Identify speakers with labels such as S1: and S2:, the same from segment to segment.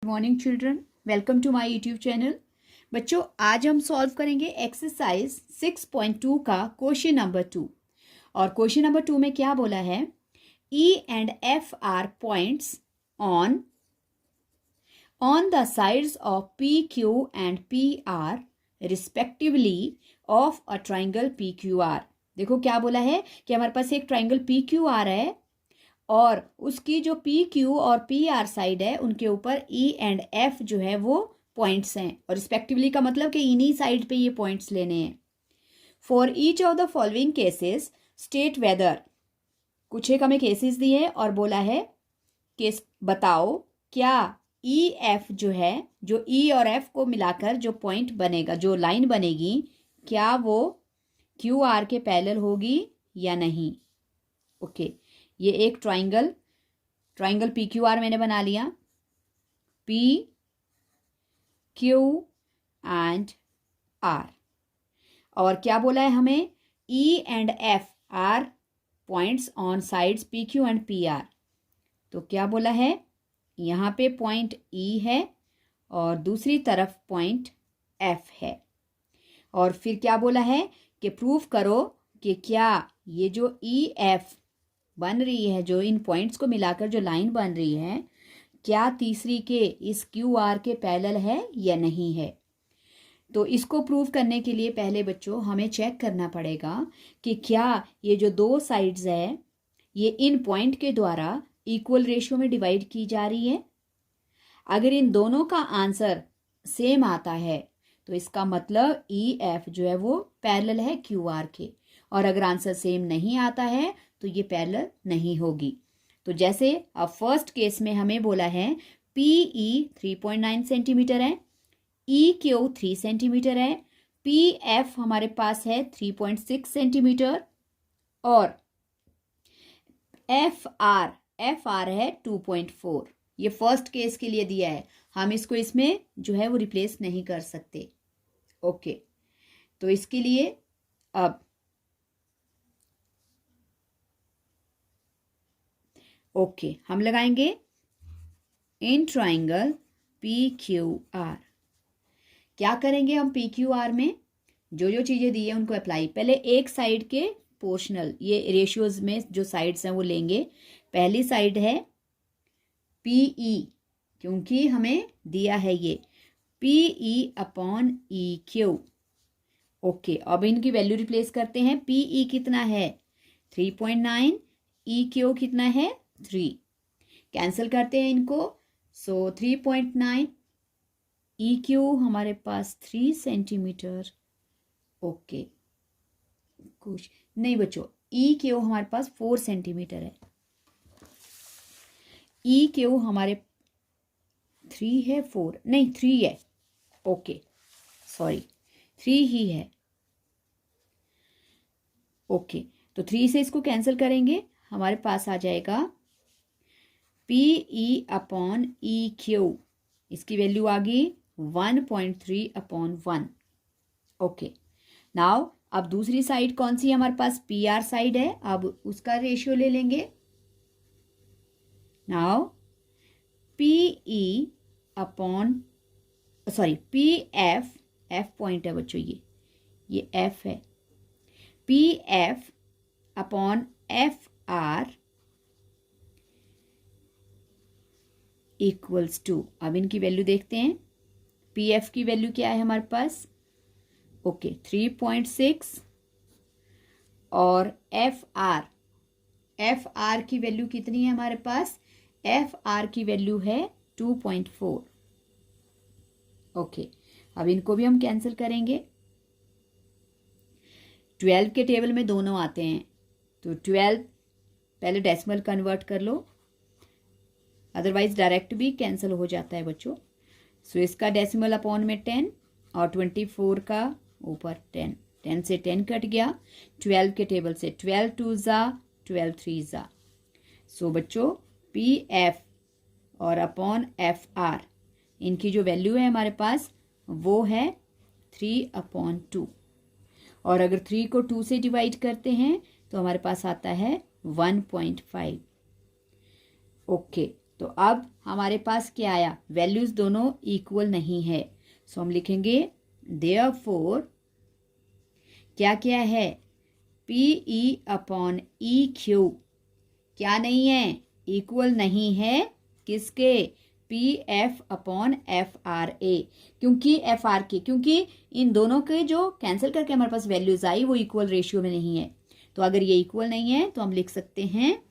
S1: Good morning children, welcome to my YouTube channel. बच्चों, आज हम सॉल्व करेंगे एक्सरसाइज 6.2 का क्वेश्चन नंबर 2। और क्वेश्चन नंबर 2 में क्या बोला है? E and F R points on the sides of P Q and P R respectively of a triangle P Q are. देखो क्या बोला है कि हमारे पास एक ट्राइंगल पी क्यू आर है और उसकी जो पी क्यू और पी आर साइड है उनके ऊपर ई एंड एफ जो है वो पॉइंट्स हैं, और रिस्पेक्टिवली का मतलब कि इन्हीं साइड पे ये पॉइंट्स लेने हैं। For each of the following cases state whether, कुछ एक हमें केसेस दिए हैं और बोला है कि बताओ क्या ई एफ जो है, जो ई और एफ को मिलाकर जो पॉइंट बनेगा, जो लाइन बनेगी, क्या वो क्यू आर के पैरेलल होगी या नहीं। ओके, ये एक ट्राइंगल पी क्यू आर मैंने बना लिया। पी क्यू एंड आर, और क्या बोला है हमें? E and F R points on sides P Q and P R. तो क्या बोला है? यहाँ पे पॉइंट ई है और दूसरी तरफ पॉइंट एफ है। और फिर क्या बोला है कि प्रूव करो कि क्या ये जो ई एफ बन रही है, जो इन पॉइंट्स को मिलाकर जो लाइन बन रही है, क्या तीसरी के इस क्यू आर के पैरेलल है या नहीं है। तो इसको प्रूव करने के लिए पहले बच्चों हमें चेक करना पड़ेगा कि क्या ये जो दो साइड्स है ये इन पॉइंट के द्वारा इक्वल रेशियो में डिवाइड की जा रही है। अगर इन दोनों का आंसर सेम आता है तो इसका मतलब ई एफ जो है वो पैरेलल है क्यू आर के, और अगर आंसर सेम नहीं आता है तो ये पैरेलल नहीं होगी। तो जैसे अब फर्स्ट केस में हमें बोला है पी ई 3.9 सेंटीमीटर है, ई क्यू 3 सेंटीमीटर है, पी एफ हमारे पास है 3.6 सेंटीमीटर, और एफ आर है 2.4। ये फर्स्ट केस के लिए दिया है, हम इसको इसमें जो है वो रिप्लेस नहीं कर सकते। ओके, तो इसके लिए अब हम लगाएंगे इन ट्राइंगल पी क्यू आर। क्या करेंगे हम? पी क्यू आर में जो जो चीज़ें दी है उनको अप्लाई, पहले एक साइड के पोर्शनल, ये रेशियोज में जो साइड्स हैं वो लेंगे। पहली साइड है पी ई, क्योंकि हमें दिया है ये P E upon E Q. Okay, अब इनकी वैल्यू रिप्लेस करते हैं। पी ई कितना है? 3.9, ई क्यू कितना है? 3। कैंसिल करते हैं इनको। सो 3.9 ई क्यू हमारे पास 3 सेंटीमीटर। ओके, कुछ नहीं बच्चों, ई क्यू हमारे पास 4 सेंटीमीटर है। ई क्यू हमारे 3 है, 4 नहीं 3 है। ओके सॉरी, 3 ही है। ओके, तो 3 से इसको कैंसिल करेंगे, हमारे पास आ जाएगा P E upon E Q, इसकी वैल्यू आ गई 1.3 अपॉन 1। ओके, नाउ अब दूसरी साइड कौन सी है हमारे पास? पी आर साइड है, अब उसका रेशियो ले लेंगे। Now P E upon sorry P F point है बच्चों, ये एफ है। P F upon F R equals to, अब इनकी वैल्यू देखते हैं। पी एफ की वैल्यू क्या है हमारे पास? ओके 3.6, और एफ आर की वैल्यू कितनी है हमारे पास? एफ आर की वैल्यू है 2.4। ओके, अब इनको भी हम कैंसिल करेंगे। 12 के टेबल में दोनों आते हैं, तो 12 पहले डेसिमल कन्वर्ट कर लो, अदरवाइज डायरेक्ट भी कैंसिल हो जाता है बच्चों। सो इसका डेसिमल अपॉन में 10 और 24 का ऊपर 10, 10 से 10 कट गया। 12 के टेबल से 12 2 ज़ा 12 3 ज़ा। सो बच्चों पी एफ और अपॉन एफ आर, इनकी जो वैल्यू है हमारे पास वो है 3/2, और अगर 3 को 2 से डिवाइड करते हैं तो हमारे पास आता है 1.5। ओके, तो अब हमारे पास क्या आया, वैल्यूज दोनों इक्वल नहीं है। सो हम लिखेंगे देयरफॉर क्या क्या है, P E upon E Q क्या नहीं है, इक्वल नहीं है किसके, P F upon F R A, क्योंकि एफ आर के, क्योंकि इन दोनों के जो कैंसिल करके हमारे पास वैल्यूज आई वो इक्वल रेशियो में नहीं है। तो अगर ये इक्वल नहीं है तो हम लिख सकते हैं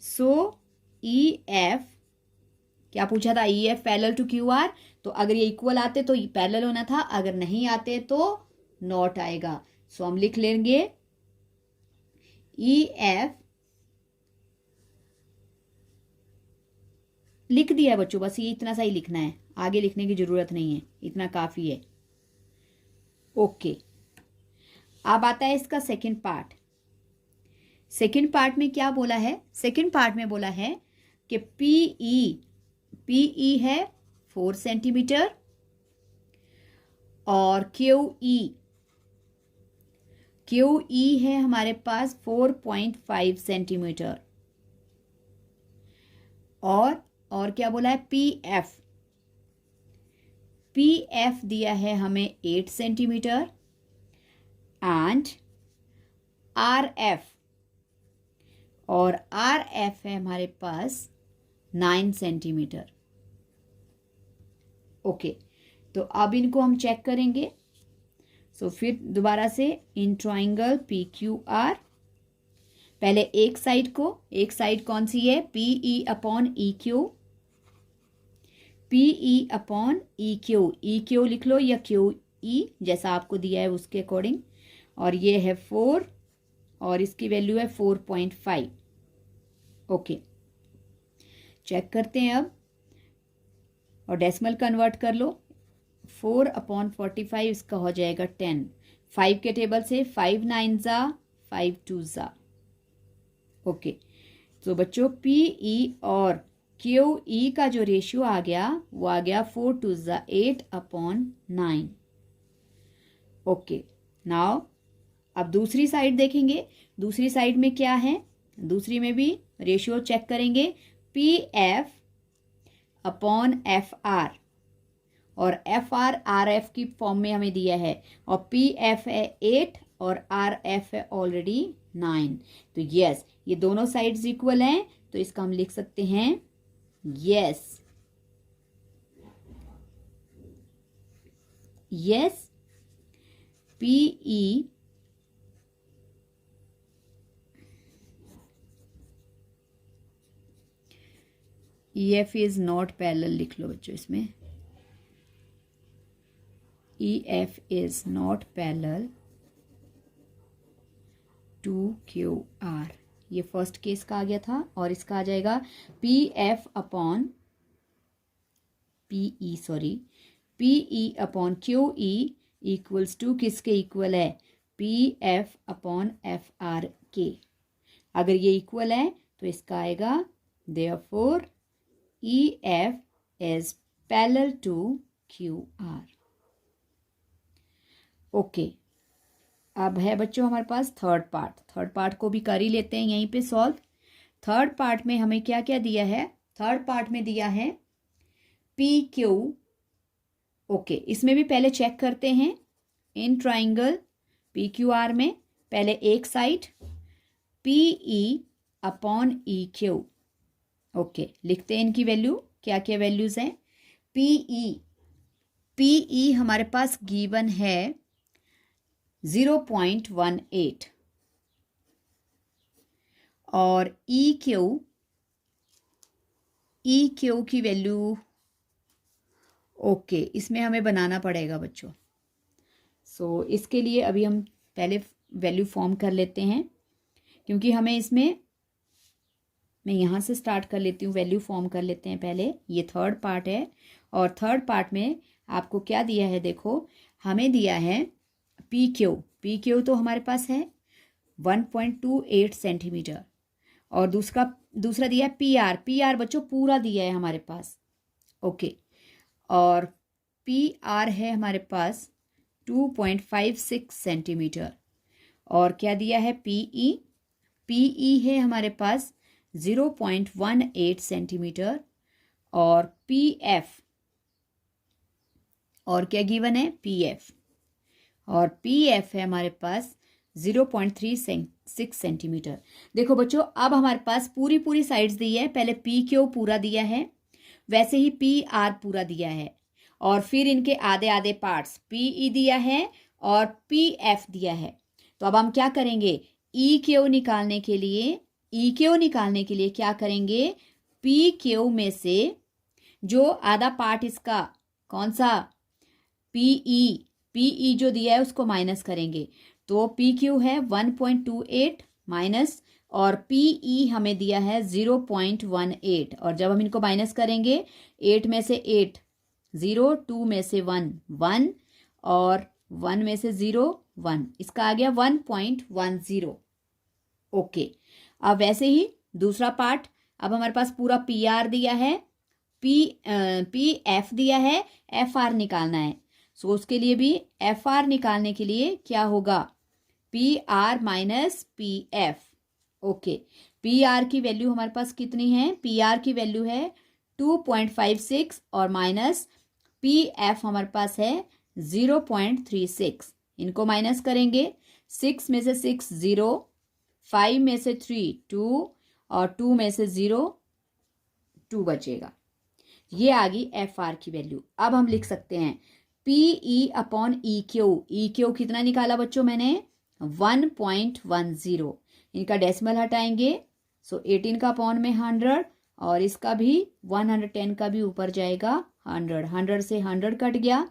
S1: सो ई एफ, क्या पूछा था, E F parallel to Q R, तो अगर ये इक्वल आते तो पैरेलल होना था, अगर नहीं आते तो नॉट आएगा। सो हम लिख लेंगे ई एफ, लिख दिया है बच्चों, बस ये इतना सा ही लिखना है, आगे लिखने की जरूरत नहीं है, इतना काफी है। ओके, अब आता है इसका सेकंड पार्ट। सेकंड पार्ट में क्या बोला है, सेकंड पार्ट में बोला है कि पीई है 4 सेंटीमीटर और क्यूई है हमारे पास 4.5 सेंटीमीटर, और क्या बोला है, पीएफ दिया है हमें 8 सेंटीमीटर एंड आरएफ, और आरएफ है हमारे पास 9 सेंटीमीटर। ओके, तो अब इनको हम चेक करेंगे। सो फिर दोबारा से in triangle P Q R, पहले एक साइड कौन सी है, PE upon E Q, PE upon E Q लिख लो या क्यू ई जैसा आपको दिया है उसके अकॉर्डिंग, और ये है 4 और इसकी वैल्यू है 4.5। ओके, चेक करते हैं अब, और डेसिमल कन्वर्ट कर लो, 4/45 इसका हो जाएगा 10, 5 के टेबल से 5 9 ज़ा 5 2 ज़ा। ओके, तो बच्चों पीई और क्यूई का जो रेशियो आ गया वो आ गया 4 2 ज़ा 8/9। ओके, नाउ अब दूसरी साइड देखेंगे, दूसरी साइड में क्या है, दूसरी में भी रेशियो चेक करेंगे, P F upon F are, और एफ आर एफ की फॉर्म में हमें दिया है, और पी एफ है 8 और आर एफ है ऑलरेडी 9। तो यस, ये दोनों साइड्स इक्वल हैं, तो इसका हम लिख सकते हैं yes PE EF is not parallel, लिख लो बच्चों इसमें, EF is not parallel to QR। ये फर्स्ट केस का आ गया था, और इसका आ जाएगा PF upon PE upon QE equals to किसके इक्वल है, PF अपॉन FRK। अगर ये इक्वल है तो इसका आएगा therefore EF is parallel to QR। Okay, अब है बच्चों हमारे पास थर्ड पार्ट को भी कर ही लेते हैं यहीं पे सॉल्व। थर्ड पार्ट में हमें क्या क्या दिया है, थर्ड पार्ट में दिया है PQ। ओके, इसमें भी पहले चेक करते हैं, इन ट्राइंगल PQR में पहले एक side PE upon EQ। Okay, लिखते हैं इनकी वैल्यू, क्या क्या वैल्यूज हैं। पीई हमारे पास गिवन है 0.18, और ई क्यू की वैल्यू, ओके, इसमें हमें बनाना पड़ेगा बच्चों। सो इसके लिए अभी हम पहले वैल्यू फॉर्म कर लेते हैं, क्योंकि हमें इसमें, मैं यहाँ से स्टार्ट कर लेती हूँ, वैल्यू फॉर्म कर लेते हैं पहले। ये थर्ड पार्ट है, और थर्ड पार्ट में आपको क्या दिया है, देखो हमें दिया है पी क्यू तो हमारे पास है 1.28 सेंटीमीटर, और दूसरा दिया है पी आर बच्चों पूरा दिया है हमारे पास। ओके, और पी आर है हमारे पास 2.56 सेंटीमीटर, और क्या दिया है पीई है हमारे पास 0.18 सेंटीमीटर, और PF, और क्या गिवन है, PF, और PF है हमारे पास 0.36 सेंटीमीटर। देखो बच्चों, अब हमारे पास पूरी पूरी साइड्स दी है। पहले PQ पूरा दिया है, वैसे ही PR पूरा दिया है, और फिर इनके आधे आधे पार्ट्स PE दिया है और PF दिया है। तो अब हम क्या करेंगे, EQ निकालने के लिए क्या करेंगे, PQ में से जो आधा पार्ट इसका कौन सा, PE जो दिया है उसको माइनस करेंगे। तो PQ है 1.28 माइनस, और PE हमें दिया है 0.18, और जब हम इनको माइनस करेंगे 8 में से 8 0, 2 में से 1 1, और 1 में से 0 1, इसका आ गया 1.10। ओके, अब वैसे ही दूसरा पार्ट, अब हमारे पास पूरा PR दिया है, PF दिया है, FR निकालना है। सो उसके लिए भी FR निकालने के लिए क्या होगा, PR minus PF। Okay, PR की वैल्यू हमारे पास कितनी है, PR की वैल्यू है 2.56, और माइनस PF हमारे पास है 0.36। इनको माइनस करेंगे, 6 में से 6 0, 5 में से 3 2, और 2 में से 0 2 बचेगा। ये आ गई FR की वैल्यू। अब हम लिख सकते हैं PE अपॉन EQ कितना निकाला बच्चों मैंने, 1.10। इनका डेसिमल हटाएंगे, सो 18 का अपॉन में 100, और इसका भी 110 का भी ऊपर जाएगा 100 से 100 कट गया,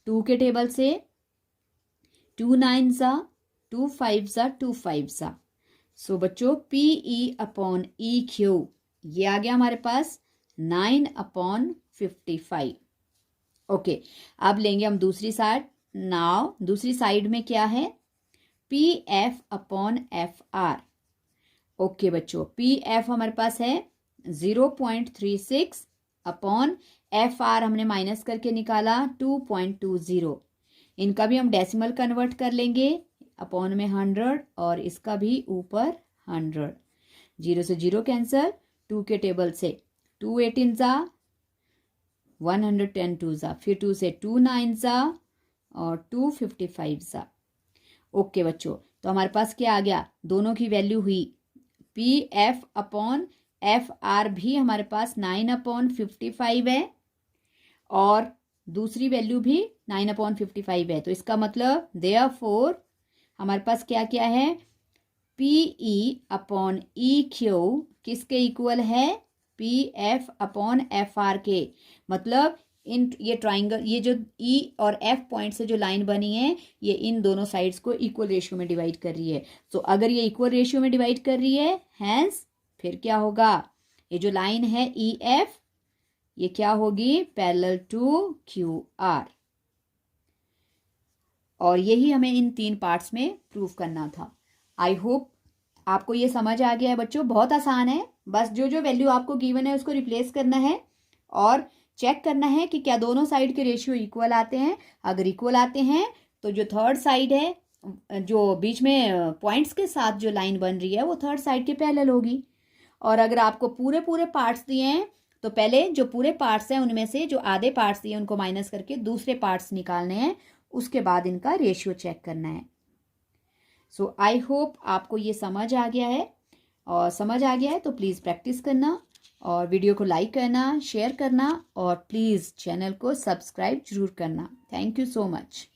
S1: 2 के टेबल से 2 9 सा 2 5 सा 2 5 सा। सो बच्चों PE अपॉन EQ ये आ गया हमारे पास 9/55। ओके, अब लेंगे हम दूसरी साइड। नाउ दूसरी साइड में क्या है, PF अपॉन FR। ओके बच्चों, PF हमारे पास है 0.36 अपॉन FR हमने माइनस करके निकाला 2.20। इनका भी हम डेसिमल कन्वर्ट कर लेंगे, अपॉन में 100, और इसका भी ऊपर 100। 0 से 0 कैंसल, 2 के टेबल से 2 18 ज़ा 110 2 ज़ा, फिर 2 से 2 9 ज़ा, और 2 55 ज़ा। ओके बच्चों, तो हमारे पास क्या आ गया, दोनों की वैल्यू हुई PF अपॉन FR भी हमारे पास 9/55 है, और दूसरी वैल्यू भी 9/55 है। तो इसका मतलब देयरफॉर हमारे पास क्या क्या है, PE अपॉन EQ किसके इक्वल है, PF अपॉन FR के। मतलब ये ट्राइंगल, ये जो E और F पॉइंट से जो लाइन बनी है, ये इन दोनों साइड्स को इक्वल रेशियो में डिवाइड कर रही है। तो अगर ये इक्वल रेशियो में डिवाइड कर रही है, हैंस फिर क्या होगा, ये जो लाइन है EF, ये क्या होगी, पैरेलल टू QR। और यही हमें इन 3 पार्ट्स में प्रूव करना था। आई होप आपको ये समझ आ गया है बच्चों। बहुत आसान है, बस जो जो वैल्यू आपको गिवन है उसको रिप्लेस करना है, और चेक करना है कि क्या दोनों साइड के रेशियो इक्वल आते हैं। अगर इक्वल आते हैं तो जो थर्ड साइड है, जो बीच में पॉइंट्स के साथ जो लाइन बन रही है, वो थर्ड साइड के पैरेलल होगी। और अगर आपको पूरे पूरे पार्ट्स दिए हैं, तो पहले जो पूरे पार्ट्स हैं उनमें से जो आधे पार्ट्स दिए उनको माइनस करके दूसरे पार्ट्स निकालने हैं, उसके बाद इनका रेशियो चेक करना है। सो आई होप आपको ये समझ आ गया है, और समझ आ गया है तो प्लीज़ प्रैक्टिस करना, और वीडियो को लाइक करना, शेयर करना, और प्लीज़ चैनल को सब्सक्राइब जरूर करना। Thank you so much.